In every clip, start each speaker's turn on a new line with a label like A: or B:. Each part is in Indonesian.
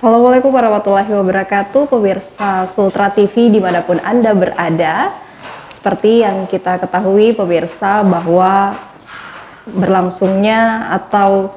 A: Assalamualaikum warahmatullahi wabarakatuh, pemirsa Sultra TV dimanapun Anda berada. Seperti yang kita ketahui pemirsa bahwa berlangsungnya atau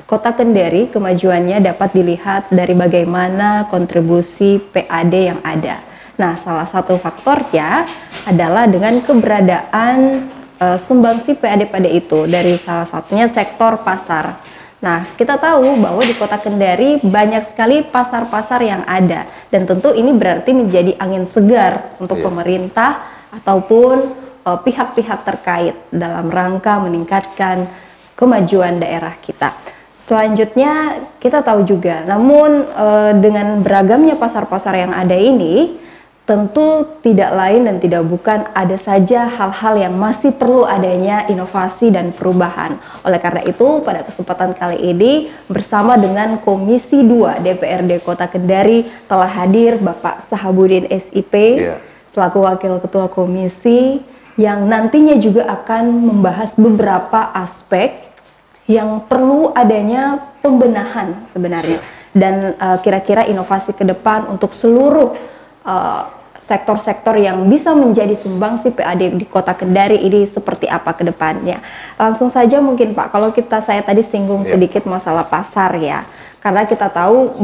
A: Kota Kendari kemajuannya dapat dilihat dari bagaimana kontribusi PAD yang ada. Nah, salah satu faktornya adalah dengan keberadaan sumbangsi PAD itu dari salah satunya sektor pasar. Nah, kita tahu bahwa di Kota Kendari banyak sekali pasar-pasar yang ada, dan tentu ini berarti menjadi angin segar untuk pemerintah ataupun pihak-pihak terkait dalam rangka meningkatkan kemajuan daerah kita. Selanjutnya kita tahu juga, namun dengan beragamnya pasar-pasar yang ada ini, tentu tidak lain dan tidak bukan ada saja hal-hal yang masih perlu adanya inovasi dan perubahan. Oleh karena itu, pada kesempatan kali ini bersama dengan Komisi 2 DPRD Kota Kendari telah hadir Bapak Sahabudin SIP selaku Wakil Ketua Komisi yang nantinya juga akan membahas beberapa aspek yang perlu adanya pembenahan sebenarnya dan kira-kira inovasi ke depan untuk seluruh sektor-sektor yang bisa menjadi sumbangsi PAD di Kota Kendari ini seperti apa ke depannya. Langsung saja mungkin Pak, kalau saya tadi singgung sedikit masalah pasar ya. Karena kita tahu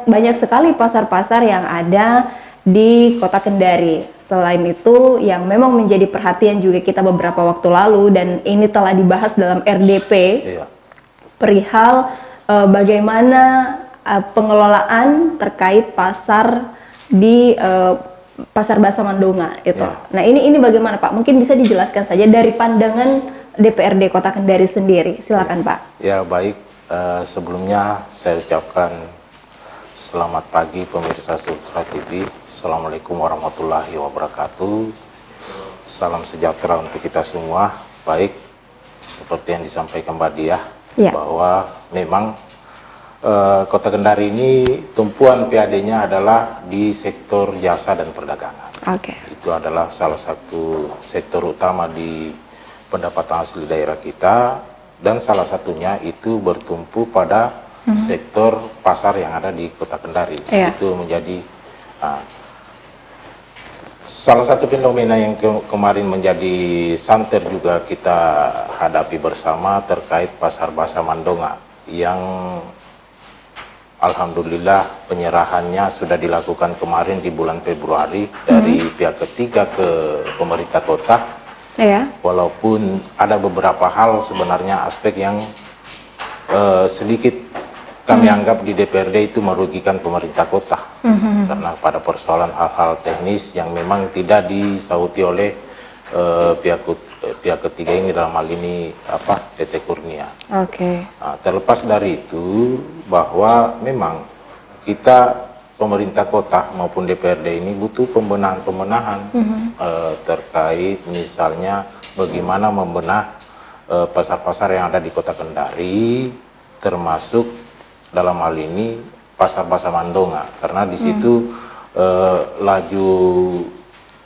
A: banyak sekali pasar-pasar yang ada di Kota Kendari. Selain itu yang memang menjadi perhatian juga kita beberapa waktu lalu dan ini telah dibahas dalam RDP perihal bagaimana pengelolaan terkait pasar di Pasar Bahasa Mandonga itu. Nah, ini bagaimana Pak? Mungkin bisa dijelaskan saja dari pandangan DPRD Kota Kendari sendiri. Silakan Pak.
B: Ya, baik. Sebelumnya saya ucapkan selamat pagi pemirsa Sultra TV. Assalamualaikum warahmatullahi wabarakatuh. Salam sejahtera untuk kita semua. Baik, seperti yang disampaikan Mbak Diah, bahwa memang Kota Kendari ini tumpuan PAD-nya adalah di sektor jasa dan perdagangan. Itu adalah salah satu sektor utama di pendapatan asli daerah kita, dan salah satunya itu bertumpu pada sektor pasar yang ada di Kota Kendari. Itu menjadi salah satu fenomena yang kemarin menjadi santer juga kita hadapi bersama terkait Pasar Bahasa Mandonga yang alhamdulillah penyerahannya sudah dilakukan kemarin di bulan Februari dari pihak ketiga ke pemerintah kota. Walaupun ada beberapa hal sebenarnya aspek yang sedikit kami anggap di DPRD itu merugikan pemerintah kota. Karena pada persoalan hal-hal teknis yang memang tidak disauti oleh pihak ketiga ini, dalam hal ini PT Kurnia. Nah, terlepas dari itu bahwa memang kita pemerintah kota maupun DPRD ini butuh pembenahan terkait misalnya bagaimana membenah pasar-pasar yang ada di Kota Kendari, termasuk dalam hal ini Pasar Bahasa Mandonga, karena di situ laju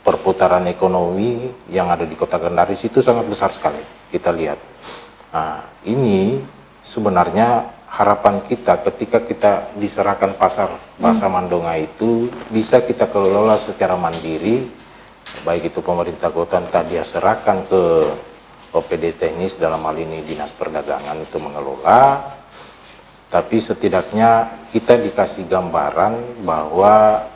B: perputaran ekonomi yang ada di Kota Kendari itu sangat besar sekali kita lihat. Nah, ini sebenarnya harapan kita ketika kita diserahkan Pasar Bahasa Mandonga itu bisa kita kelola secara mandiri, baik itu pemerintah kota entah dia serahkan ke OPD teknis, dalam hal ini Dinas Perdagangan itu mengelola, tapi setidaknya kita dikasih gambaran bahwa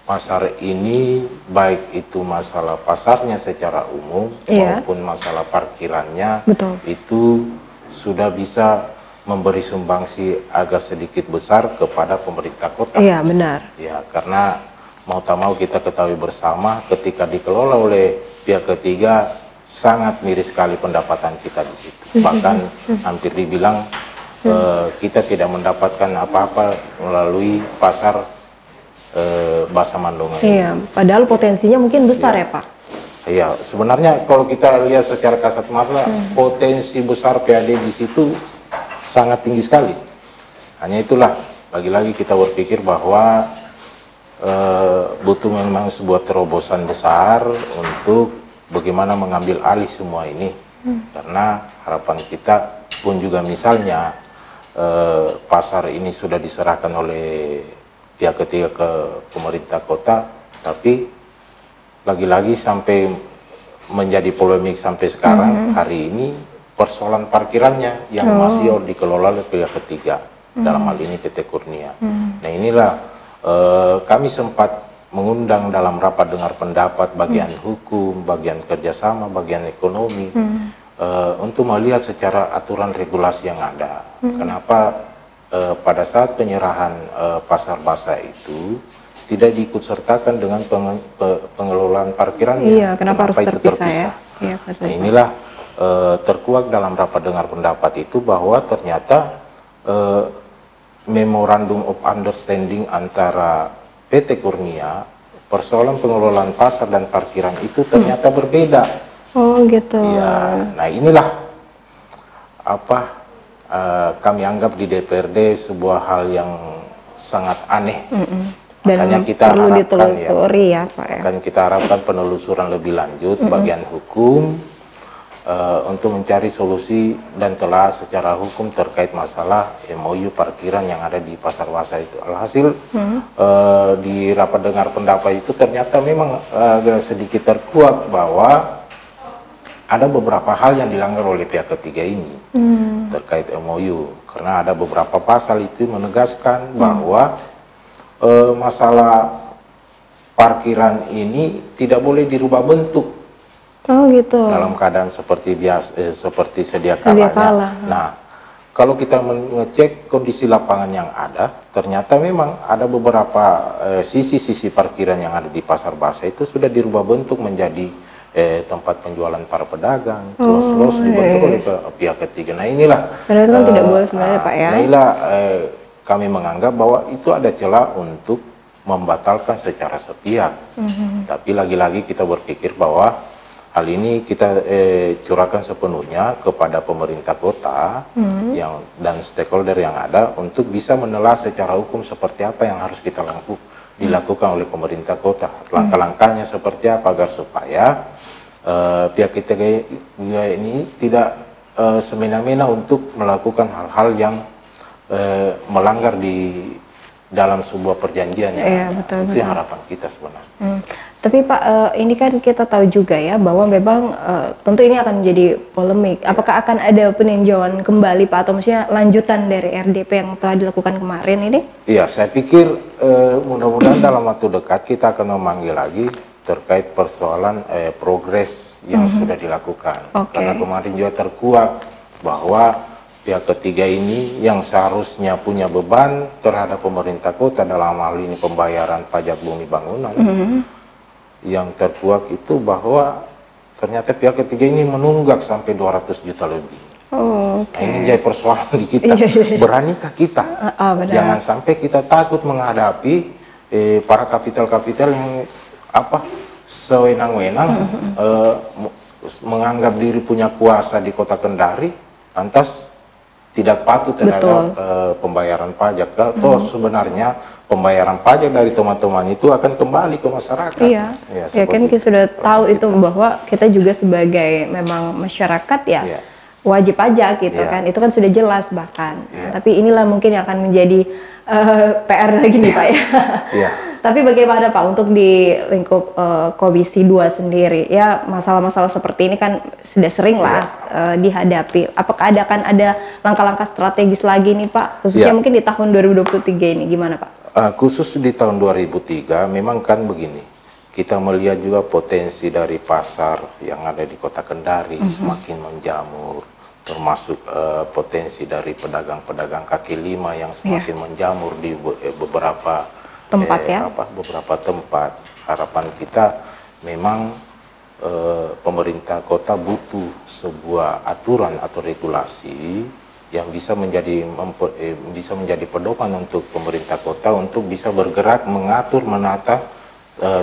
B: pasar ini baik itu masalah pasarnya secara umum maupun masalah parkirannya itu sudah bisa memberi sumbangsi agak sedikit besar kepada pemerintah kota.
A: Benar.
B: Ya, karena mau tak mau kita ketahui bersama ketika dikelola oleh pihak ketiga sangat miris sekali pendapatan kita di situ. Bahkan hampir dibilang kita tidak mendapatkan apa-apa melalui pasar Bahasa Mandonga.
A: Padahal potensinya mungkin besar ya Pak.
B: Iya, sebenarnya kalau kita lihat secara kasat mata potensi besar PAD di situ sangat tinggi sekali. Hanya itulah, lagi-lagi kita berpikir bahwa butuh memang sebuah terobosan besar untuk bagaimana mengambil alih semua ini. Karena harapan kita pun juga misalnya pasar ini sudah diserahkan oleh pihak ketiga ke pemerintah kota, tapi lagi-lagi sampai menjadi polemik sampai sekarang hari ini persoalan parkirannya yang masih dikelola oleh pihak ketiga, dalam hal ini PT Kurnia. Nah inilah kami sempat mengundang dalam rapat dengar pendapat bagian hukum, bagian kerjasama, bagian ekonomi, untuk melihat secara aturan regulasi yang ada. Kenapa pada saat penyerahan pasar basah itu tidak diikut sertakan dengan pengelolaan parkirannya?
A: Iya, kenapa harus terpisah ya?
B: Iya, nah inilah terkuak dalam rapat dengar pendapat itu bahwa ternyata Memorandum of Understanding antara PT Kurnia, persoalan pengelolaan pasar dan parkiran itu ternyata berbeda.
A: Oh gitu.
B: Ya, nah inilah apa kami anggap di DPRD sebuah hal yang sangat aneh.
A: Dan
B: makanya kita
A: perlu
B: harapkan
A: ditelusuri ya Pak ya.
B: Makanya kita harapkan penelusuran lebih lanjut bagian hukum untuk mencari solusi dan telah secara hukum terkait masalah MOU parkiran yang ada di Pasar Basah itu. Alhasil di rapat dengar pendapat itu ternyata memang agak sedikit terkuak bahwa ada beberapa hal yang dilanggar oleh pihak ketiga ini terkait MOU, karena ada beberapa pasal itu menegaskan bahwa masalah parkiran ini tidak boleh dirubah bentuk.
A: Oh gitu.
B: Dalam keadaan seperti biasa, seperti sedia kalanya. Nah, kalau kita mengecek kondisi lapangan yang ada, ternyata memang ada beberapa sisi-sisi parkiran yang ada di Pasar Basah itu sudah dirubah bentuk menjadi tempat penjualan para pedagang, los-los dibentuk oleh pihak ketiga. Nah inilah.
A: Karena itu kan tidak boleh sebenarnya Pak ya.
B: Nah inilah kami menganggap bahwa itu ada celah untuk membatalkan secara sepihak. Tapi lagi-lagi kita berpikir bahwa hal ini kita curahkan sepenuhnya kepada pemerintah kota dan stakeholder yang ada untuk bisa menelaah secara hukum seperti apa yang harus kita dilakukan oleh pemerintah kota. Langkah-langkahnya seperti apa agar supaya pihak kita ini tidak semena-mena untuk melakukan hal-hal yang melanggar di dalam sebuah perjanjian yang itu yang harapan kita sebenarnya.
A: Tapi Pak, ini kan kita tahu juga ya bahwa memang tentu ini akan menjadi polemik. Apakah akan ada peninjauan kembali Pak, atau maksudnya lanjutan dari RDP yang telah dilakukan kemarin ini?
B: Iya, saya pikir mudah-mudahan dalam waktu dekat kita akan memanggil lagi terkait persoalan progres yang sudah dilakukan. Karena kemarin juga terkuak bahwa pihak ketiga ini yang seharusnya punya beban terhadap pemerintah kota dalam hal ini pembayaran pajak bumi bangunan, yang terkuak itu bahwa ternyata pihak ketiga ini menunggak sampai 200 juta lebih. Nah, ini jadi persoalan di kita. Beranikah kita? Jangan sampai kita takut menghadapi para kapital-kapital yang sewenang-wenang menganggap diri punya kuasa di kota Kendari, lantas tidak patuh terhadap pembayaran pajak. Atau sebenarnya pembayaran pajak dari teman-teman itu akan kembali ke masyarakat.
A: Iya, ya kan kita sudah tahu itu bahwa kita juga sebagai memang masyarakat ya wajib pajak gitu kan. Itu kan sudah jelas bahkan. Tapi inilah mungkin yang akan menjadi PR lagi nih Pak ya. Tapi bagaimana Pak untuk di lingkup Komisi 2 sendiri ya, masalah-masalah seperti ini kan sudah sering lah dihadapi. Apakah akan ada langkah-langkah strategis lagi nih Pak, khususnya mungkin di tahun 2023 ini, gimana Pak?
B: Khusus di tahun 2003 memang kan begini, kita melihat juga potensi dari pasar yang ada di kota Kendari semakin menjamur, termasuk potensi dari pedagang-pedagang kaki lima yang semakin menjamur di beberapa tempat beberapa tempat. Harapan kita memang pemerintah kota butuh sebuah aturan atau regulasi yang bisa menjadi pedoman untuk pemerintah kota untuk bisa bergerak mengatur menata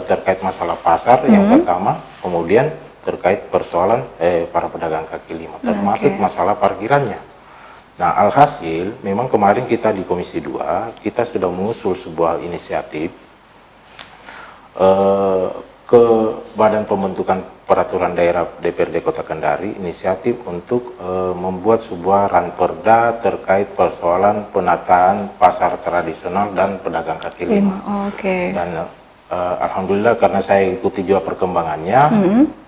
B: terkait masalah pasar yang pertama, kemudian terkait persoalan para pedagang kaki lima, termasuk masalah parkirannya. Nah, alhasil memang kemarin kita di Komisi 2 kita sudah mengusul sebuah inisiatif ke Badan Pembentukan Peraturan Daerah DPRD Kota Kendari inisiatif untuk membuat sebuah ranperda terkait persoalan penataan pasar tradisional dan pedagang kaki lima. Dan alhamdulillah karena saya ikuti juga perkembangannya,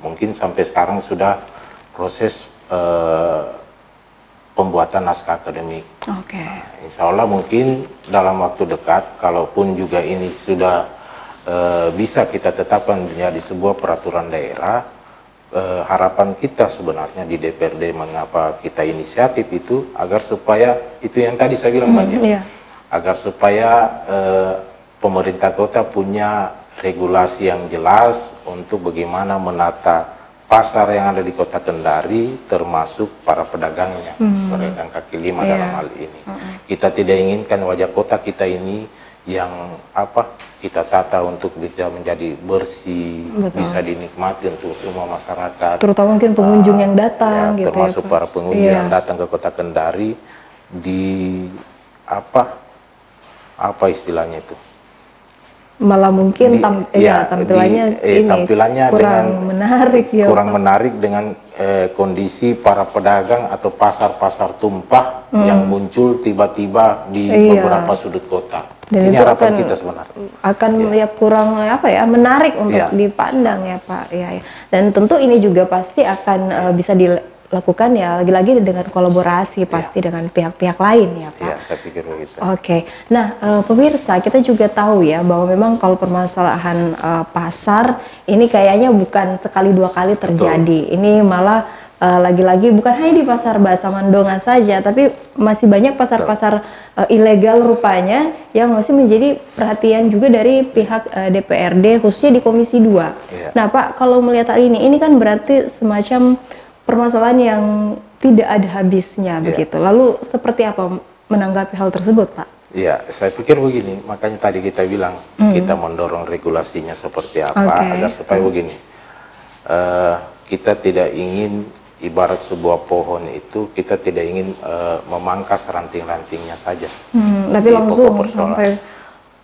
B: mungkin sampai sekarang sudah proses pembuatan naskah akademik. Nah, insya Allah mungkin dalam waktu dekat, kalaupun juga ini sudah bisa kita tetapkan menjadi sebuah peraturan daerah, harapan kita sebenarnya di DPRD mengapa kita inisiatif itu agar supaya itu yang tadi saya bilang banyak, agar supaya pemerintah kota punya regulasi yang jelas untuk bagaimana menata pasar yang ada di Kota Kendari, termasuk para pedagangnya, pedagang kaki lima dalam hal ini. Kita tidak inginkan wajah kota kita ini yang kita tata untuk bisa menjadi bersih, bisa dinikmati untuk semua masyarakat,
A: terutama mungkin pengunjung yang datang,
B: gitu termasuk para pengunjung yang datang ke Kota Kendari di apa istilahnya itu, malah mungkin tampilannya kurang menarik, kurang menarik dengan kondisi para pedagang atau pasar-pasar tumpah yang muncul tiba-tiba di beberapa sudut kota. Dan ini harapan kita sebenarnya
A: akan kurang menarik untuk dipandang ya Pak. Dan tentu ini juga pasti akan bisa dilakukan lagi-lagi dengan kolaborasi pasti dengan pihak-pihak lain ya Pak.
B: Ya, saya pikir begitu.
A: Nah pemirsa, kita juga tahu ya bahwa memang kalau permasalahan pasar ini kayaknya bukan sekali dua kali terjadi. Ini malah lagi-lagi bukan hanya di pasar Bahasa Mandonga saja, tapi masih banyak pasar-pasar ilegal rupanya yang masih menjadi perhatian juga dari pihak DPRD khususnya di Komisi 2. Nah Pak, kalau melihat hal ini kan berarti semacam permasalahan yang tidak ada habisnya begitu. Lalu seperti apa menanggapi hal tersebut Pak?
B: Ya, saya pikir begini, makanya tadi kita bilang kita mendorong regulasinya seperti apa agar supaya begini, kita tidak ingin ibarat sebuah pohon itu kita tidak ingin memangkas ranting-rantingnya saja,
A: tapi langsung sampai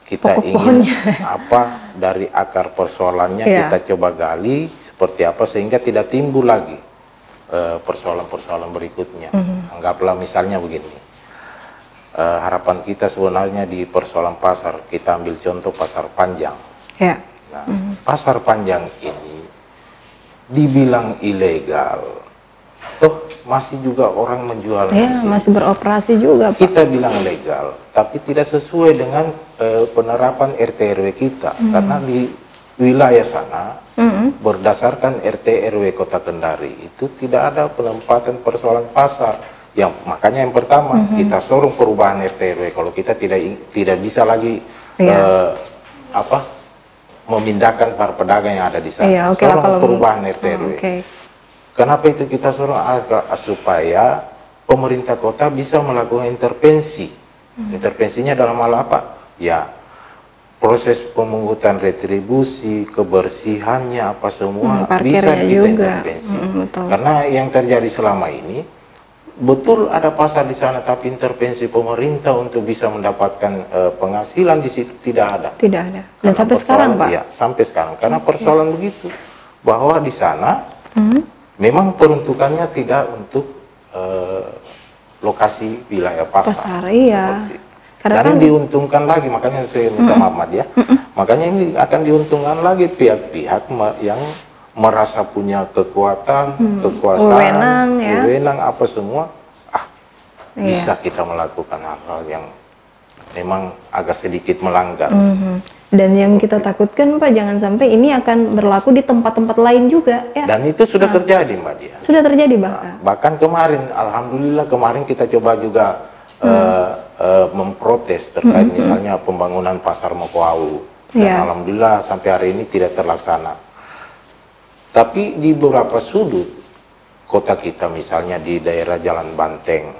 B: kita ingin dari akar persoalannya kita coba gali seperti apa sehingga tidak timbul lagi persoalan-persoalan berikutnya. Anggaplah misalnya begini, harapan kita sebenarnya di persoalan pasar, kita ambil contoh pasar Panjang. Nah, pasar Panjang ini dibilang ilegal, toh masih juga orang menjual
A: masih beroperasi juga Pak.
B: Kita bilang legal tapi tidak sesuai dengan penerapan RT RW kita, karena di wilayah sana berdasarkan RT RW Kota Kendari itu tidak ada penempatan persoalan pasar. Makanya yang pertama kita sorong perubahan RT RW. Kalau kita tidak bisa lagi memindahkan para pedagang yang ada di sana, sorong perubahan RT RW. Kenapa itu kita sorong? Supaya pemerintah kota bisa melakukan intervensi. Intervensinya dalam hal apa? Ya, proses pemungutan retribusi, kebersihannya apa semua bisa kita intervensi. Karena yang terjadi selama ini, betul ada pasar di sana, tapi intervensi pemerintah untuk bisa mendapatkan penghasilan di situ tidak ada.
A: Tidak ada. Dan sampai sekarang Pak?
B: Ya, sampai sekarang. Karena persoalan begitu, bahwa di sana memang peruntukannya tidak untuk lokasi wilayah pasar. Dan kan diuntungkan lagi, makanya saya minta maaf ya. Makanya ini akan diuntungkan lagi pihak-pihak yang merasa punya kekuatan, kekuasaan, wewenang apa semua. Bisa kita melakukan hal-hal yang memang agak sedikit melanggar.
A: Dan yang kita takutkan Pak, jangan sampai ini akan berlaku di tempat-tempat lain juga ya.
B: Dan itu sudah terjadi Mbak Dia.
A: Sudah terjadi bahkan.
B: Bahkan kemarin, alhamdulillah kemarin kita coba juga memprotes terkait misalnya pembangunan pasar Mokoau. Dan alhamdulillah sampai hari ini tidak terlaksana. Tapi di beberapa sudut kota kita, misalnya di daerah Jalan Banteng,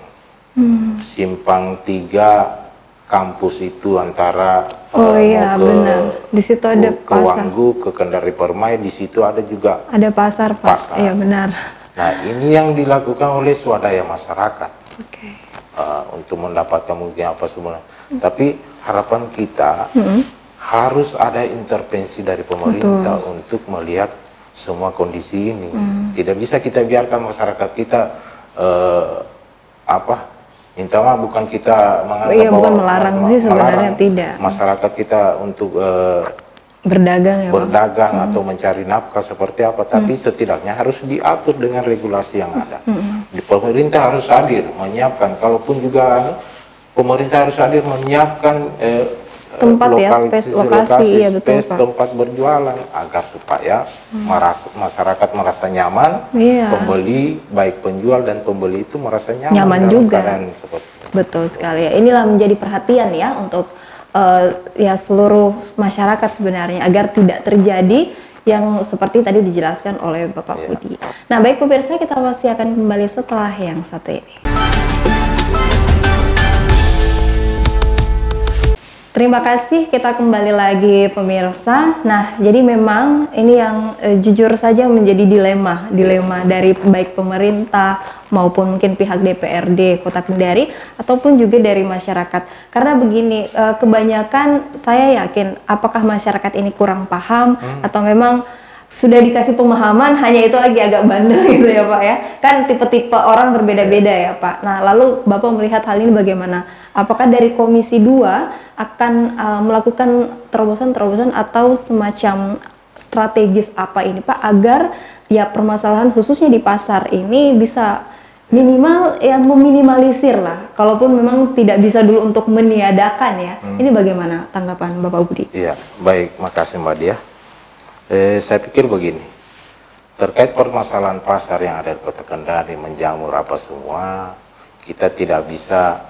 B: Simpang 3 kampus itu antara
A: benar. Di situ ada
B: ke Wanggu, ke Kendari Permai, di situ ada juga
A: pasar Pak. Iya benar.
B: Nah, ini yang dilakukan oleh swadaya masyarakat untuk mendapatkan mungkin apa semua. Tapi harapan kita harus ada intervensi dari pemerintah untuk melihat semua kondisi ini. Tidak bisa kita biarkan masyarakat kita minta maaf, bukan kita menganggap bahwa
A: bukan melarang sih sebenarnya, tidak.
B: Masyarakat kita untuk
A: berdagang
B: atau mencari nafkah seperti apa, tapi setidaknya harus diatur dengan regulasi yang ada. Pemerintah harus hadir menyiapkan, kalaupun juga pemerintah harus hadir menyiapkan
A: tempat lokasi
B: tempat berjualan agar supaya masyarakat merasa nyaman, pembeli baik penjual dan pembeli itu merasa nyaman
A: juga. Betul sekali ya. Inilah menjadi perhatian ya untuk seluruh masyarakat sebenarnya agar tidak terjadi yang seperti tadi dijelaskan oleh Bapak Budi. Nah, baik pemirsa, kita masih akan kembali setelah yang satu ini. Terima kasih, kita kembali lagi pemirsa. Nah, jadi memang ini yang jujur saja menjadi dilema dari baik pemerintah maupun mungkin pihak DPRD Kota Kendari ataupun juga dari masyarakat. Karena begini, kebanyakan saya yakin apakah masyarakat ini kurang paham atau memang sudah dikasih pemahaman, hanya itu lagi agak bandel gitu ya Pak ya. Kan tipe-tipe orang berbeda-beda ya Pak. Nah, lalu Bapak melihat hal ini bagaimana? Apakah dari Komisi 2 akan melakukan terobosan-terobosan atau semacam strategis apa ini Pak, agar ya permasalahan khususnya di pasar ini bisa minimal ya meminimalisir lah, kalaupun memang tidak bisa dulu untuk meniadakan ya. Ini bagaimana tanggapan Bapak Budi?
B: Iya, baik, makasih Mbak Dia. Saya pikir begini, terkait permasalahan pasar yang ada di Kota Kendari, menjamur apa semua, kita tidak bisa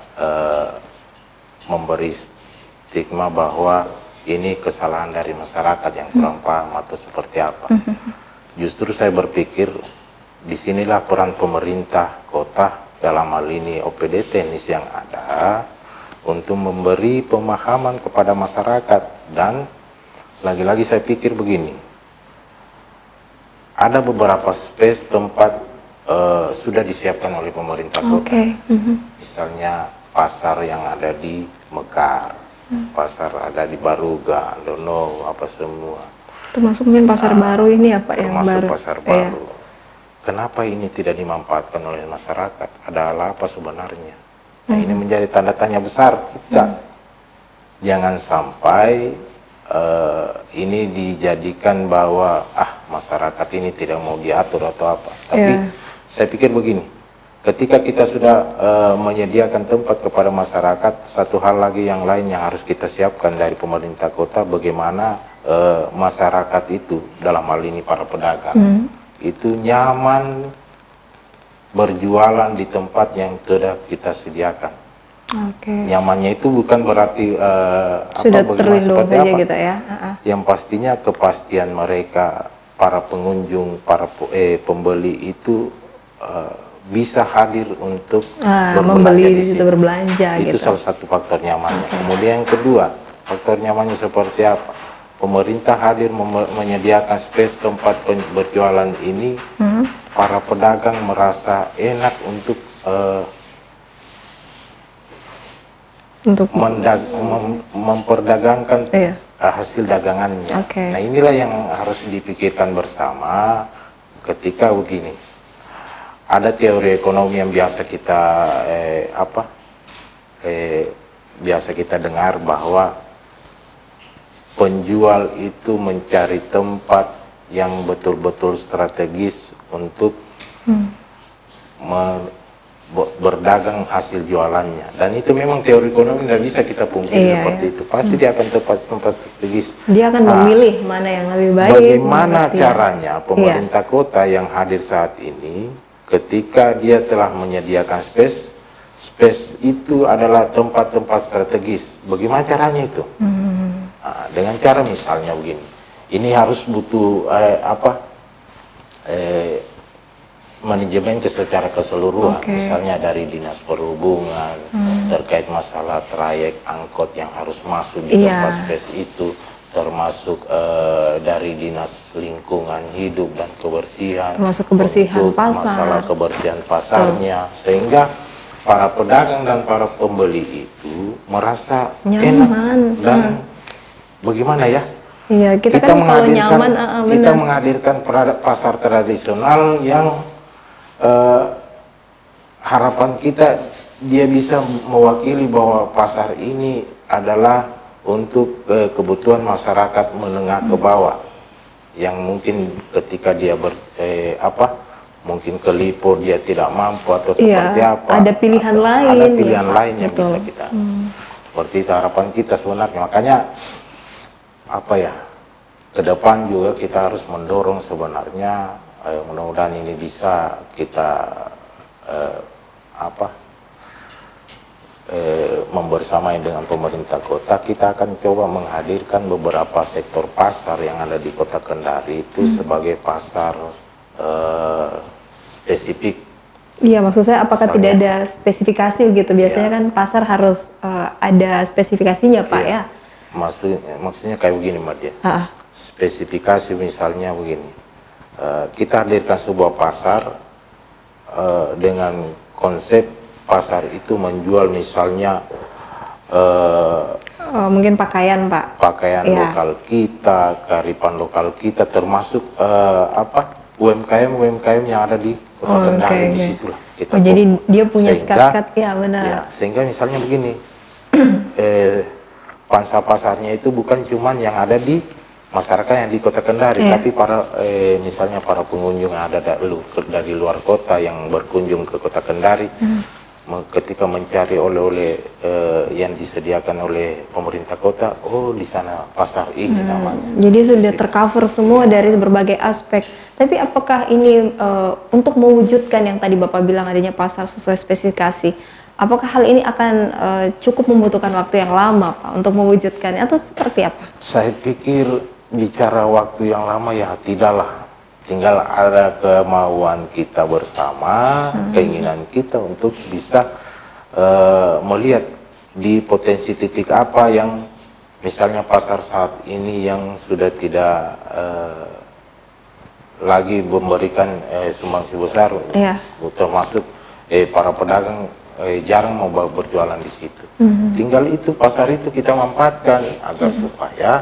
B: memberi stigma bahwa ini kesalahan dari masyarakat yang kurang paham atau seperti apa. Justru saya berpikir disinilah peran pemerintah kota, dalam hal ini OPD teknis yang ada, untuk memberi pemahaman kepada masyarakat. Dan lagi-lagi saya pikir begini, ada beberapa space tempat sudah disiapkan oleh pemerintah kota. Misalnya pasar yang ada di Mekar, pasar ada di Baruga, Dono, apa semua. Termasuk
A: mungkin pasar baru ini ya Pak, yang baru.
B: Pasar baru. Kenapa ini tidak dimanfaatkan oleh masyarakat? Ada apa sebenarnya? Nah, ini menjadi tanda tanya besar kita. Jangan sampai ini dijadikan bahwa masyarakat ini tidak mau diatur atau apa. Tapi saya pikir begini, ketika kita sudah menyediakan tempat kepada masyarakat, satu hal lagi yang lain yang harus kita siapkan dari pemerintah kota, bagaimana masyarakat itu, dalam hal ini para pedagang, itu nyaman berjualan di tempat yang sudah kita sediakan. Nyamannya itu bukan berarti
A: sudah terlindung saja gitu ya.
B: Yang pastinya kepastian mereka, para pengunjung, para pembeli itu bisa hadir untuk
A: membeli di situ, berbelanja
B: itu
A: gitu.
B: Salah satu faktor nyamannya. Kemudian yang kedua, faktor nyamannya seperti apa? Pemerintah hadir menyediakan space tempat berjualan ini, para pedagang merasa enak untuk memperdagangkan hasil dagangannya. Nah, inilah yang harus dipikirkan bersama ketika begini. Ada teori ekonomi yang biasa kita biasa kita dengar bahwa penjual itu mencari tempat yang betul-betul strategis untuk berdagang hasil jualannya. Dan itu memang teori ekonomi, nggak bisa kita pungkiri seperti itu. Pasti dia akan tempat strategis.
A: Dia akan memilih mana yang lebih baik.
B: Bagaimana caranya pemerintah kota yang hadir saat ini, ketika dia telah menyediakan space itu adalah tempat-tempat strategis. Bagaimana caranya itu? Dengan cara misalnya begini, ini harus butuh manajemen secara keseluruhan, misalnya dari dinas perhubungan terkait masalah trayek angkot yang harus masuk di tempat space itu, termasuk dari dinas lingkungan hidup dan kebersihan,
A: termasuk kebersihan pasar,
B: masalah kebersihan pasarnya, sehingga para pedagang dan para pembeli itu merasa
A: nyaman
B: enak dan bagaimana ya?
A: Iya, kita kan kalau nyaman,
B: kita menghadirkan pasar tradisional yang harapan kita dia bisa mewakili bahwa pasar ini adalah untuk kebutuhan masyarakat menengah ke bawah, yang mungkin ketika dia mungkin ke Lipo dia tidak mampu atau seperti apa.
A: Ada pilihan lain.
B: Ada pilihan lain yang bisa kita. Seperti itu harapan kita sebenarnya. Makanya ke depan juga kita harus mendorong sebenarnya, mudah-mudahan ini bisa kita membersamai dengan pemerintah kota. Kita akan coba menghadirkan beberapa sektor pasar yang ada di kota Kendari itu sebagai pasar spesifik. Iya,
A: maksud saya apakah tidak ada spesifikasi gitu? Biasanya kan pasar harus ada spesifikasinya, Pak, ya?
B: Maksudnya kayak begini, Mbak ya. Spesifikasi misalnya begini, kita hadirkan sebuah pasar dengan konsep pasar itu menjual misalnya
A: mungkin pakaian, Pak.
B: Pakaian lokal kita, kearifan lokal kita, termasuk UMKM yang ada di Kota Kendari. Disitulah kita
A: jadi dia punya skat-skat, ya benar.
B: Ya, sehingga misalnya begini, pangsa pasarnya itu bukan cuman yang ada di masyarakat yang di Kota Kendari, tapi misalnya para pengunjung yang ada dari luar kota yang berkunjung ke Kota Kendari, ketika mencari oleh-oleh yang disediakan oleh pemerintah kota, di sana pasar ini namanya.
A: Jadi sudah tercover semua dari berbagai aspek. Tapi apakah ini untuk mewujudkan yang tadi Bapak bilang adanya pasar sesuai spesifikasi, apakah hal ini akan cukup membutuhkan waktu yang lama, Pak, untuk mewujudkannya, atau seperti apa?
B: Saya pikir bicara waktu yang lama ya tidaklah, tinggal ada kemauan kita bersama, keinginan kita untuk bisa melihat di potensi titik apa yang misalnya pasar saat ini yang sudah tidak lagi memberikan sumbangsi besar, termasuk para pedagang jarang mau berjualan di situ. Tinggal itu pasar itu kita manfaatkan agar supaya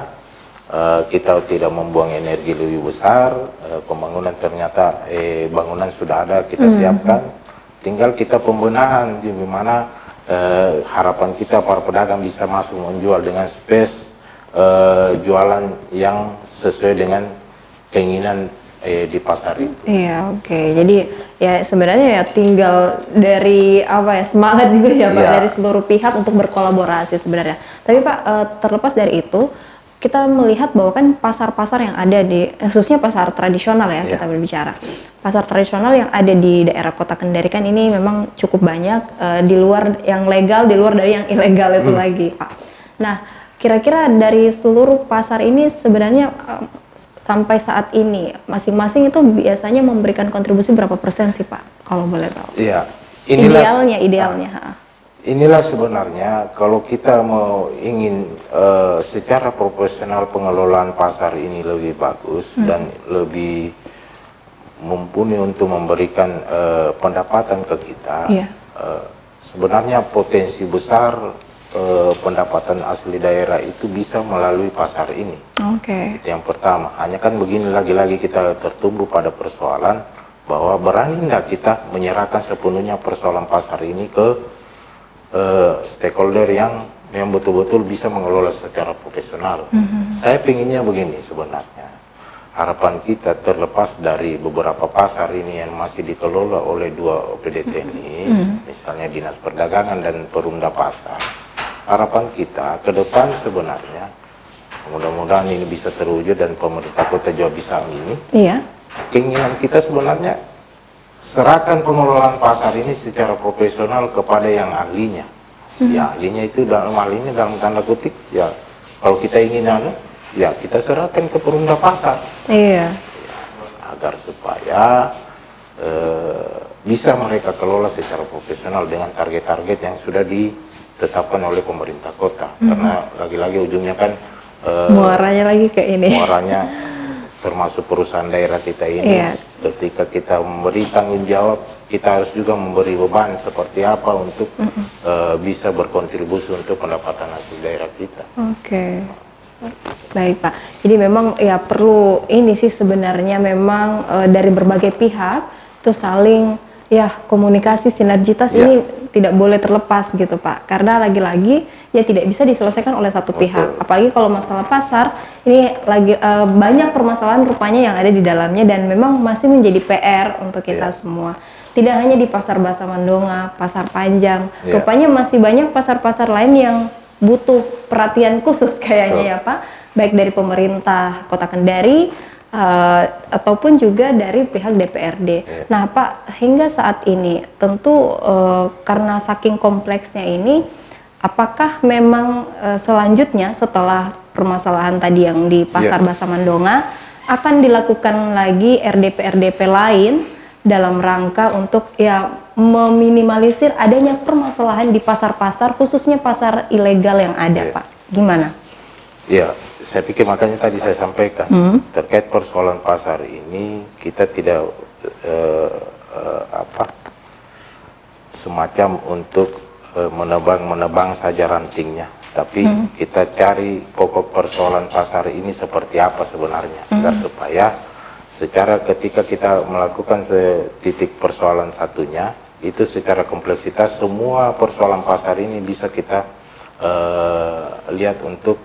B: kita tidak membuang energi lebih besar. Pembangunan ternyata bangunan sudah ada, kita siapkan, tinggal kita pembenahan di mana harapan kita para pedagang bisa masuk menjual dengan space jualan yang sesuai dengan keinginan di pasar itu.
A: Iya, oke. Jadi ya sebenarnya ya tinggal dari semangat juga ya, Pak, dari seluruh pihak untuk berkolaborasi sebenarnya. Tapi Pak, terlepas dari itu, kita melihat bahwa kan pasar-pasar yang ada di, khususnya pasar tradisional ya, kita berbicara. Pasar tradisional yang ada di daerah Kota Kendari kan ini memang cukup banyak, di luar yang legal, di luar dari yang ilegal itu lagi, Pak. Nah, kira-kira dari seluruh pasar ini sebenarnya sampai saat ini masing-masing itu biasanya memberikan kontribusi berapa persen sih, Pak, kalau boleh tahu?
B: Iya.
A: Idealnya.
B: Inilah sebenarnya kalau kita mau ingin secara profesional pengelolaan pasar ini lebih bagus dan lebih mumpuni untuk memberikan pendapatan ke kita, sebenarnya potensi besar pendapatan asli daerah itu bisa melalui pasar ini. Itu yang pertama. Hanya kan begini, lagi-lagi kita tertumbuh pada persoalan bahwa berani enggak kita menyerahkan sepenuhnya persoalan pasar ini ke stakeholder yang betul-betul bisa mengelola secara profesional. Saya pinginnya begini sebenarnya, harapan kita terlepas dari beberapa pasar ini yang masih dikelola oleh dua OPD teknis, misalnya Dinas Perdagangan dan Perumda Pasar. Harapan kita ke depan sebenarnya, mudah-mudahan ini bisa terwujud dan pemerintah kota juga bisa amini. Keinginan kita sebenarnya, serahkan pengelolaan pasar ini secara profesional kepada yang ahlinya. Ya, ahlinya itu dalam hal ini dalam tanda kutip, ya kalau kita ingin ya kita serahkan ke Perumda Pasar. Agar supaya bisa mereka kelola secara profesional dengan target-target yang sudah ditetapkan oleh pemerintah kota. Karena lagi-lagi ujungnya kan
A: muaranya lagi ke ini.
B: Muaranya termasuk perusahaan daerah kita ini, ketika kita memberi tanggung jawab, kita harus juga memberi beban seperti apa untuk bisa berkontribusi untuk pendapatan asli daerah kita.
A: Baik Pak, jadi memang ya perlu ini sih sebenarnya memang dari berbagai pihak itu saling ya komunikasi sinergitas ini tidak boleh terlepas gitu Pak, karena lagi-lagi ya tidak bisa diselesaikan oleh satu pihak. Apalagi kalau masalah pasar ini lagi banyak permasalahan rupanya yang ada di dalamnya dan memang masih menjadi PR untuk kita semua. Tidak hanya di Pasar Basa Mandonga, Pasar Panjang, rupanya masih banyak pasar-pasar lain yang butuh perhatian khusus kayaknya ya Pak. Baik dari pemerintah Kota Kendari ataupun juga dari pihak DPRD. Nah Pak, hingga saat ini tentu karena saking kompleksnya ini, apakah memang selanjutnya setelah permasalahan tadi yang di Pasar Basa Mandonga akan dilakukan lagi RDP-RDP lain dalam rangka untuk ya meminimalisir adanya permasalahan di pasar-pasar, khususnya pasar ilegal yang ada Pak? Gimana?
B: Ya, saya pikir makanya tadi saya sampaikan terkait persoalan pasar ini kita tidak semacam untuk menebang saja rantingnya, tapi kita cari pokok persoalan pasar ini seperti apa sebenarnya, agar supaya secara ketika kita melakukan titik persoalan satunya itu secara kompleksitas semua persoalan pasar ini bisa kita lihat untuk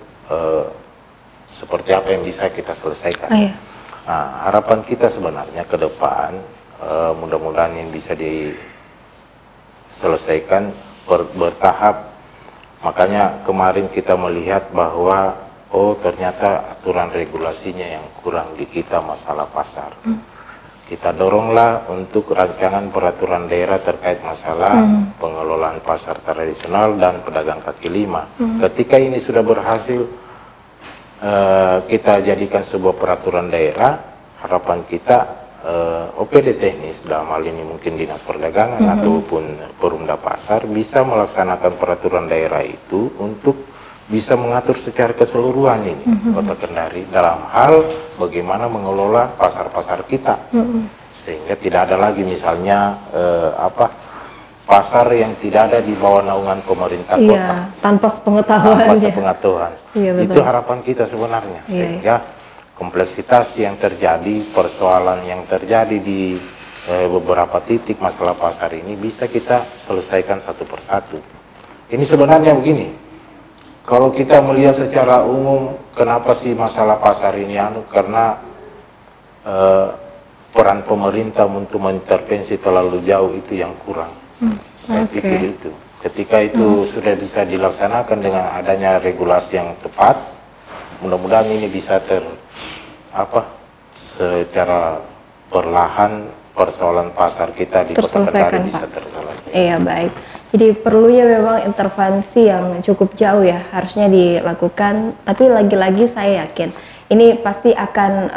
B: seperti apa yang bisa kita selesaikan. Nah, harapan kita sebenarnya ke depan mudah-mudahan yang bisa diselesaikan bertahap. Makanya kemarin kita melihat bahwa oh ternyata aturan regulasinya yang kurang di kita masalah pasar. Kita doronglah untuk rancangan peraturan daerah terkait masalah pengelolaan pasar tradisional dan pedagang kaki lima. Ketika ini sudah berhasil kita jadikan sebuah peraturan daerah, harapan kita OPD teknis dalam hal ini mungkin Dinas Perdagangan ataupun Perumda Pasar bisa melaksanakan peraturan daerah itu untuk bisa mengatur secara keseluruhan ini Kota Kendari dalam hal bagaimana mengelola pasar-pasar kita, sehingga tidak ada lagi misalnya pasar yang tidak ada di bawah naungan pemerintah kota
A: tanpa sepengetahuan.
B: Itu harapan kita sebenarnya, sehingga kompleksitas yang terjadi, persoalan yang terjadi di beberapa titik masalah pasar ini bisa kita selesaikan satu persatu. Ini sebenarnya begini, kalau kita melihat secara umum kenapa sih masalah pasar ini karena peran pemerintah untuk mengintervensi terlalu jauh itu yang kurang. Saya pikir itu. Ketika itu sudah bisa dilaksanakan dengan adanya regulasi yang tepat, mudah-mudahan ini bisa secara perlahan persoalan pasar kita di Kota Kendari bisa terselesaikan.
A: Iya, baik. Jadi perlunya memang intervensi yang cukup jauh ya harusnya dilakukan. Tapi lagi-lagi saya yakin ini pasti akan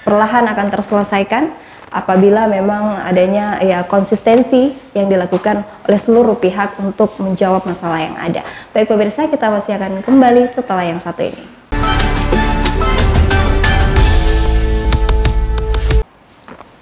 A: perlahan akan terselesaikan apabila memang adanya ya konsistensi yang dilakukan oleh seluruh pihak untuk menjawab masalah yang ada. Baik pemirsa, kita masih akan kembali setelah yang satu ini.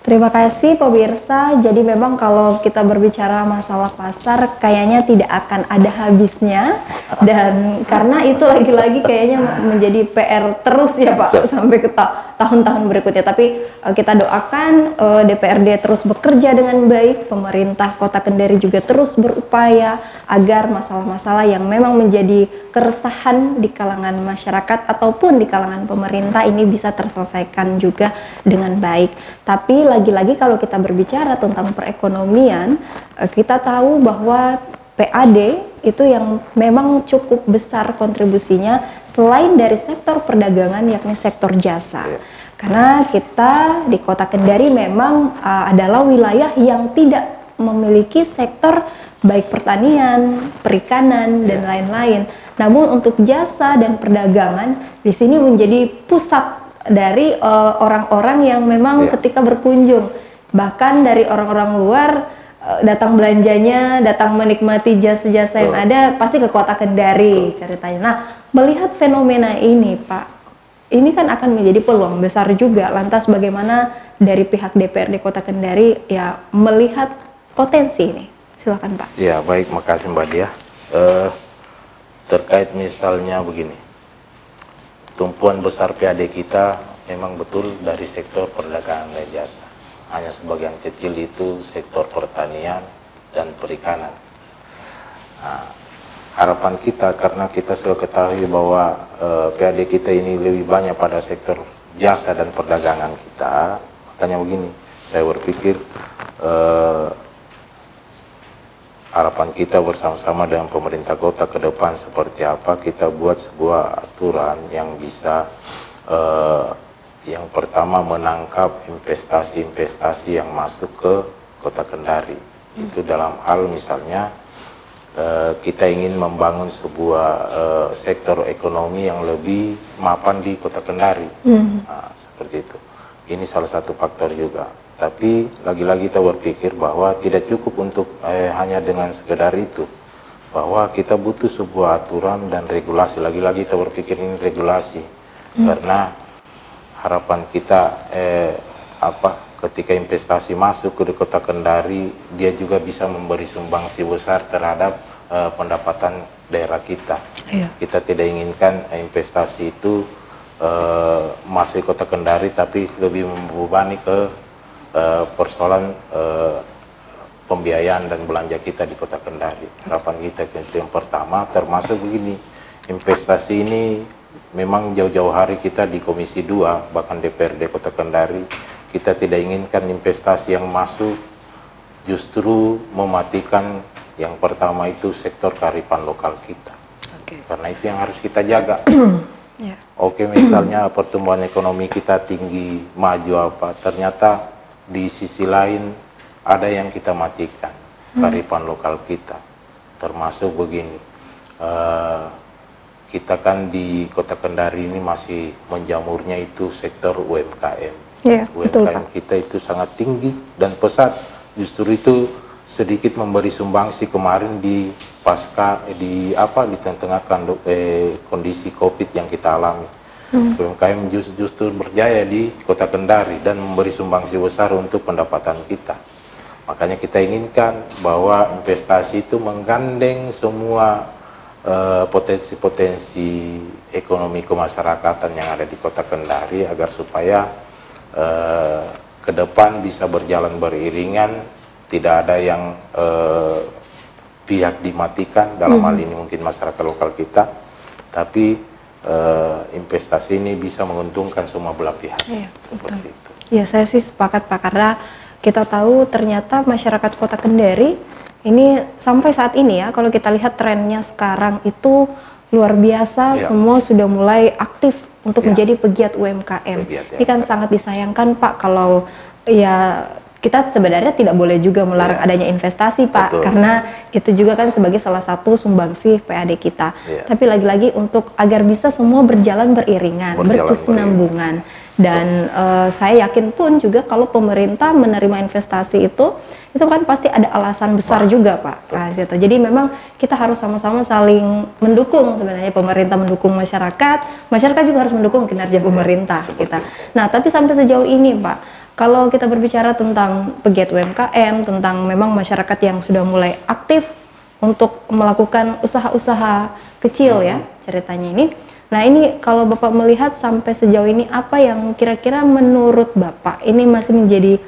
A: Terima kasih pemirsa. Jadi memang kalau kita berbicara masalah pasar kayaknya tidak akan ada habisnya, dan karena itu lagi-lagi kayaknya menjadi PR terus ya Pak sampai ke tahun-tahun berikutnya. Tapi kita doakan DPRD terus bekerja dengan baik, pemerintah Kota Kendari juga terus berupaya agar masalah-masalah yang memang menjadi keresahan di kalangan masyarakat ataupun di kalangan pemerintah ini bisa terselesaikan juga dengan baik. Tapi lagi-lagi kalau kita berbicara tentang perekonomian, kita tahu bahwa PAD itu yang memang cukup besar kontribusinya selain dari sektor perdagangan yakni sektor jasa. Karena kita di Kota Kendari memang adalah wilayah yang tidak memiliki sektor baik pertanian, perikanan, dan lain-lain. Namun untuk jasa dan perdagangan di sini menjadi pusat dari orang-orang yang memang ketika berkunjung, bahkan dari orang-orang luar datang belanjanya, datang menikmati jasa-jasa yang ada, pasti ke Kota Kendari ceritanya. Nah, melihat fenomena ini Pak, ini kan akan menjadi peluang besar juga. Lantas bagaimana dari pihak DPRD Kota Kendari ya melihat potensi ini? Silakan Pak.
B: Ya baik, makasih Mbak Dia. Terkait misalnya begini, tumpuan besar PAD kita memang betul dari sektor perdagangan dan jasa. Hanya sebagian kecil itu sektor pertanian dan perikanan. Nah, harapan kita, karena kita sudah ketahui bahwa PAD kita ini lebih banyak pada sektor jasa dan perdagangan kita, makanya begini, saya berpikir harapan kita bersama-sama dengan pemerintah kota ke depan seperti apa, kita buat sebuah aturan yang bisa yang pertama menangkap investasi-investasi yang masuk ke kota Kendari. Itu dalam hal misalnya kita ingin membangun sebuah sektor ekonomi yang lebih mapan di kota Kendari. Nah, seperti itu. Ini salah satu faktor juga. Tapi lagi-lagi kita berpikir bahwa tidak cukup untuk hanya dengan sekedar itu, bahwa kita butuh sebuah aturan dan regulasi. Lagi-lagi kita berpikir ini regulasi, karena harapan kita ketika investasi masuk ke kota Kendari, dia juga bisa memberi sumbangsi besar terhadap pendapatan daerah kita. Kita tidak inginkan investasi itu masuk ke kota Kendari tapi lebih membebani ke persoalan pembiayaan dan belanja kita di kota Kendari. Harapan kita itu yang pertama, termasuk begini, investasi ini memang jauh-jauh hari kita di Komisi 2 bahkan DPRD Kota Kendari, kita tidak inginkan investasi yang masuk justru mematikan yang pertama itu sektor kearifan lokal kita. Karena itu yang harus kita jaga. Oke, misalnya pertumbuhan ekonomi kita tinggi, maju apa, ternyata di sisi lain ada yang kita matikan, kearifan lokal kita. Termasuk begini, kita kan di Kota Kendari ini masih menjamurnya itu sektor UMKM. UMKM kita itu sangat tinggi dan pesat. Justru itu sedikit memberi sumbangsi kemarin di pasca di tengah-tengah kondisi COVID yang kita alami. UMKM justru berjaya di Kota Kendari dan memberi sumbangsi besar untuk pendapatan kita. Makanya kita inginkan bahwa investasi itu menggandeng semua potensi-potensi ekonomi kemasyarakatan yang ada di Kota Kendari agar supaya ke depan bisa berjalan beriringan, tidak ada yang pihak dimatikan, dalam hal ini mungkin masyarakat lokal kita, tapi investasi ini bisa menguntungkan semua belah pihak. Seperti itu.
A: Ya, saya sih sepakat Pak, karena kita tahu ternyata masyarakat Kota Kendari ini sampai saat ini ya, kalau kita lihat trennya sekarang itu luar biasa, semua sudah mulai aktif untuk menjadi pegiat UMKM. Ini kan sangat disayangkan Pak, kalau ya kita sebenarnya tidak boleh juga melarang adanya investasi Pak, karena itu juga kan sebagai salah satu sumbangsi PAD kita. Tapi lagi-lagi untuk agar bisa semua berjalan beriringan, berkesinambungan. Dan saya yakin pun juga kalau pemerintah menerima investasi itu kan pasti ada alasan besar juga Pak. Jadi memang kita harus sama-sama saling mendukung, sebenarnya pemerintah mendukung masyarakat, masyarakat juga harus mendukung kinerja pemerintah kita. Nah, tapi sampai sejauh ini Pak, kalau kita berbicara tentang pegiat UMKM, tentang memang masyarakat yang sudah mulai aktif untuk melakukan usaha-usaha kecil ya ceritanya ini. Nah ini kalau Bapak melihat sampai sejauh ini apa yang kira-kira menurut Bapak ini masih menjadi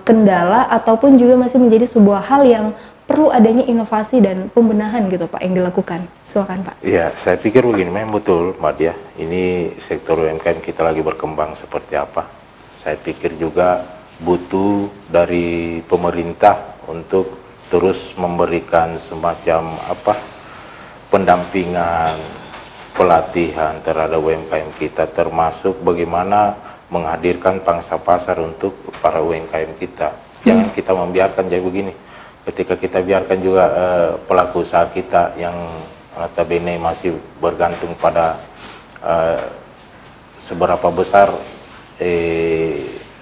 A: kendala ataupun juga masih menjadi sebuah hal yang perlu adanya inovasi dan pembenahan gitu Pak yang dilakukan. Silakan Pak.
B: Iya, saya pikir begini, memang betul Mbak Dia, ini sektor UMKM kita lagi berkembang seperti apa. Saya pikir juga butuh dari pemerintah untuk terus memberikan semacam pendampingan, pelatihan terhadap UMKM kita, termasuk bagaimana menghadirkan pangsa pasar untuk para UMKM kita. Jangan kita membiarkan jadi begini. Ketika kita biarkan juga pelaku usaha kita yang notabene masih bergantung pada seberapa besar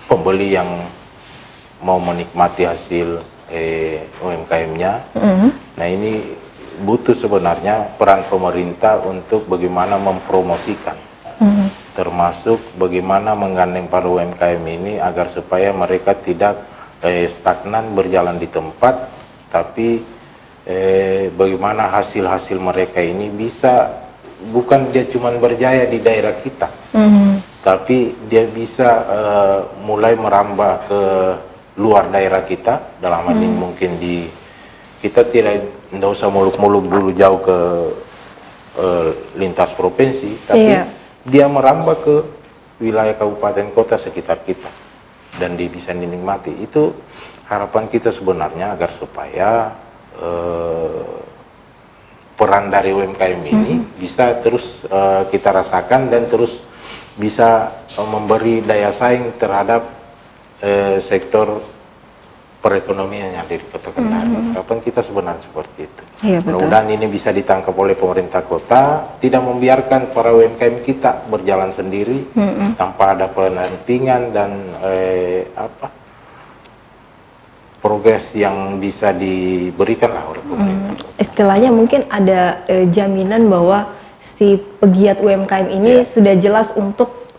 B: pembeli yang mau menikmati hasil UMKM-nya. Nah ini butuh sebenarnya peran pemerintah untuk bagaimana mempromosikan, termasuk bagaimana menggandeng para UMKM ini agar supaya mereka tidak stagnan berjalan di tempat, tapi bagaimana hasil-hasil mereka ini bisa bukan dia cuma berjaya di daerah kita, tapi dia bisa mulai merambah ke luar daerah kita. Dalam hal ini mungkin kita tidak usah muluk-muluk dulu jauh ke lintas provinsi, tapi dia merambah ke wilayah kabupaten kota sekitar kita dan dia bisa dinikmati. Itu harapan kita sebenarnya, agar supaya peran dari UMKM ini bisa terus kita rasakan dan terus bisa memberi daya saing terhadap sektor perekonomian yang ada di Kota Kendari. Harapan kita sebenarnya seperti itu.
A: Iya,
B: mudah-mudahan ini bisa ditangkap oleh pemerintah kota, tidak membiarkan para UMKM kita berjalan sendiri tanpa ada pendampingan dan progres yang bisa diberikan lah oleh pemerintah.
A: Istilahnya mungkin ada jaminan bahwa si pegiat UMKM ini sudah jelas untuk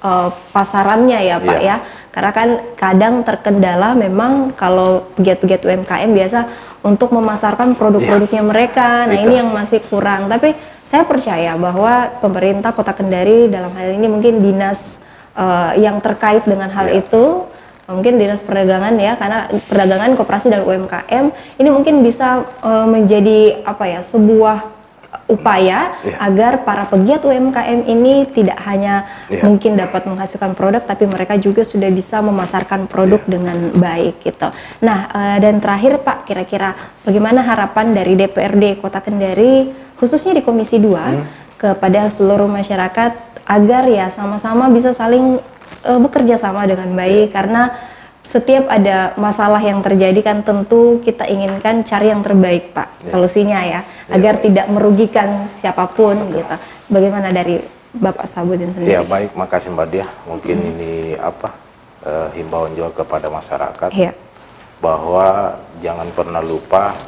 A: pasarannya ya Pak ya. Karena kan kadang terkendala memang kalau pegiat-pegiat UMKM biasa untuk memasarkan produk-produknya mereka. Nah ini yang masih kurang. Tapi saya percaya bahwa pemerintah Kota Kendari dalam hal ini mungkin dinas yang terkait dengan hal itu, mungkin dinas perdagangan ya, karena perdagangan, koperasi dan UMKM ini mungkin bisa menjadi sebuah upaya agar para pegiat UMKM ini tidak hanya mungkin dapat menghasilkan produk, tapi mereka juga sudah bisa memasarkan produk dengan baik gitu. Nah, dan terakhir Pak, kira-kira bagaimana harapan dari DPRD Kota Kendari khususnya di Komisi 2 kepada seluruh masyarakat agar ya sama-sama bisa saling bekerja sama dengan baik, karena setiap ada masalah yang terjadi kan tentu kita inginkan cari yang terbaik Pak, solusinya ya, agar tidak merugikan siapapun gitu. Bagaimana dari Bapak Sahabudin sendiri?
B: Ya baik, makasih Mbak Dia. Mungkin ini himbauan juga kepada masyarakat bahwa jangan pernah lupa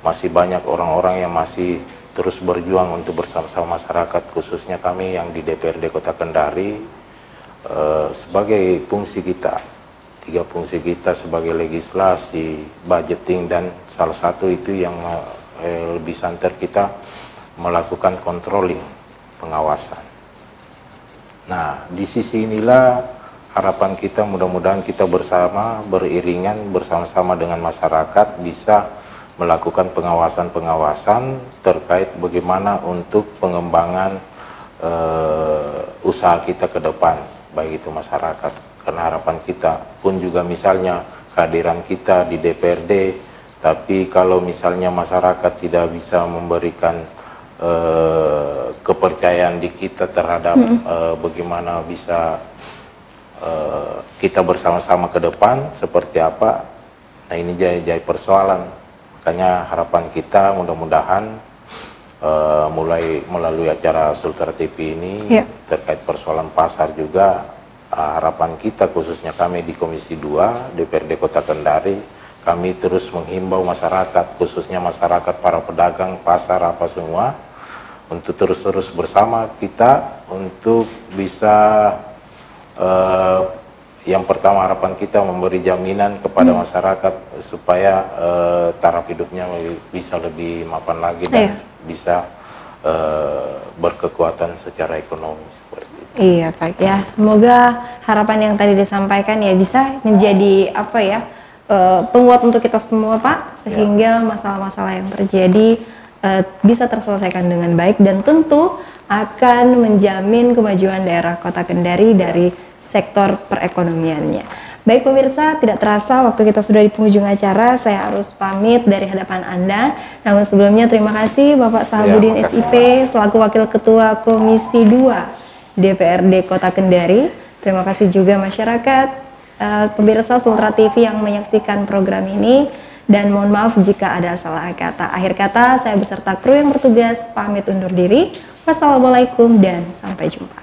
B: masih banyak orang-orang yang masih terus berjuang untuk bersama-sama masyarakat, khususnya kami yang di DPRD Kota Kendari. Sebagai fungsi kita, 3 fungsi kita sebagai legislasi, budgeting, dan salah satu itu yang lebih santer kita melakukan controlling, pengawasan. Nah, di sisi inilah harapan kita, mudah-mudahan kita bersama, beriringan, bersama-sama dengan masyarakat bisa melakukan pengawasan-pengawasan terkait bagaimana untuk pengembangan usaha kita ke depan, baik itu masyarakat. Karena harapan kita pun juga misalnya kehadiran kita di DPRD, tapi kalau misalnya masyarakat tidak bisa memberikan kepercayaan di kita terhadap bagaimana bisa kita bersama-sama ke depan seperti apa, nah ini jadi persoalan. Makanya harapan kita mudah-mudahan mulai melalui acara Sultra TV ini terkait persoalan pasar juga, harapan kita khususnya kami di Komisi 2 DPRD Kota Kendari, kami terus menghimbau masyarakat, khususnya masyarakat para pedagang pasar apa semua, untuk terus bersama kita untuk bisa yang pertama harapan kita memberi jaminan kepada masyarakat supaya taraf hidupnya bisa lebih mapan lagi dan bisa berkekuatan secara ekonomi seperti itu.
A: Iya Pak ya, semoga harapan yang tadi disampaikan ya bisa menjadi penguat untuk kita semua Pak, sehingga masalah-masalah yang terjadi bisa terselesaikan dengan baik dan tentu akan menjamin kemajuan daerah Kota Kendari dari sektor perekonomiannya. Baik pemirsa, tidak terasa waktu kita sudah di penghujung acara, saya harus pamit dari hadapan Anda. Namun sebelumnya terima kasih Bapak Sahabudin SIP selaku Wakil Ketua Komisi 2 DPRD Kota Kendari. Terima kasih juga masyarakat, pemirsa Sultra TV yang menyaksikan program ini, dan mohon maaf jika ada salah kata. Akhir kata, saya beserta kru yang bertugas pamit undur diri. Wassalamualaikum dan sampai jumpa.